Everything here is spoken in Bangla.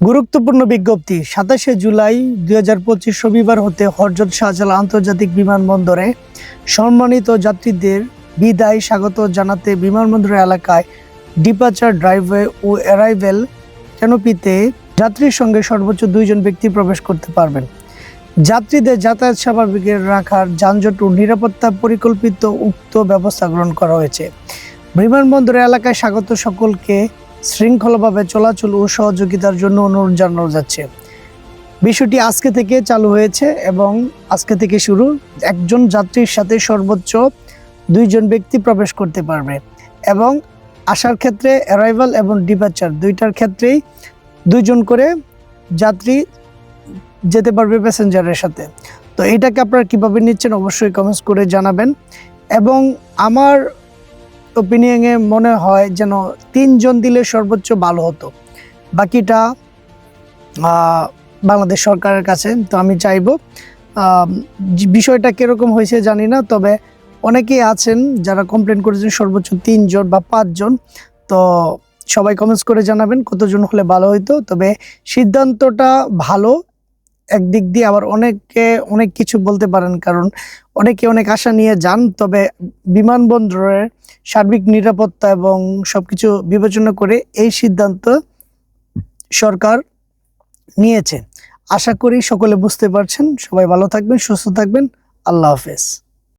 গুরুত্বপূর্ণ বিজ্ঞপ্তি 27শে জুলাই 2025 রবিবার হতে হযরত শাহজালাল আন্তর্জাতিক বিমানবন্দরে সম্মানিত যাত্রীদের বিদায় স্বাগত জানাতে বিমানবন্দর এলাকায় ডিপার্চার ড্রাইভওয়ে ও অ্যারাইভেল ক্যানোপিতে যাত্রীর সঙ্গে সর্বোচ্চ 2 জন ব্যক্তি প্রবেশ করতে পারবেন। যাত্রীদের যাতায়াত স্বাভাবিক রাখার যানজট ও নিরাপত্তা পরিকল্পিত উক্ত ব্যবস্থা গ্রহণ করা হয়েছে। বিমানবন্দর এলাকায় স্বাগত সকলকে শৃঙ্খলাভাবে চলাচল ও সহযোগিতার জন্য অনুরোধ জানানো যাচ্ছে। বিষয়টি আজকে থেকে চালু হয়েছে এবং আজকে থেকে শুরু। একজন যাত্রীর সাথে সর্বোচ্চ 2 জন ব্যক্তি প্রবেশ করতে পারবে এবং আসার ক্ষেত্রে অ্যারাইভাল এবং ডিপার্চার দুইটার ক্ষেত্রেই 2 জন করে যাত্রী যেতে পারবে প্যাসেঞ্জারের সাথে। তো এটাকে আপনারা কীভাবে নিচ্ছেন অবশ্যই কমেন্টস করে জানাবেন। এবং আমার ওপিনিয়নে মনে হয় যেন 3 জন দিলে সর্বোচ্চ ভালো হতো, বাকিটা বাংলাদেশ সরকারের কাছে। তো আমি চাইবো, বিষয়টা কীরকম হয়েছে জানি না, তবে অনেকেই আছেন যারা কমপ্লেন করেছেন সর্বোচ্চ 3 জন বা 5 জন। তো সবাই কমেন্টস করে জানাবেন কতজন হলে ভালো হইতো। তবে সিদ্ধান্তটা ভালো একদিক দিয়ে, আবার অনেকে অনেক কিছু বলতে পারেন, কারণ অনেকে অনেক আশা নিয়ে যান। তবে বিমানবন্দরের সার্বিক নিরাপত্তা এবং সবকিছু বিবেচনা করে এই সিদ্ধান্ত সরকার নিয়েছে। আশা করি সকলে বুঝতে পারছেন। সবাই ভালো থাকবেন, সুস্থ থাকবেন। আল্লাহ হাফেজ।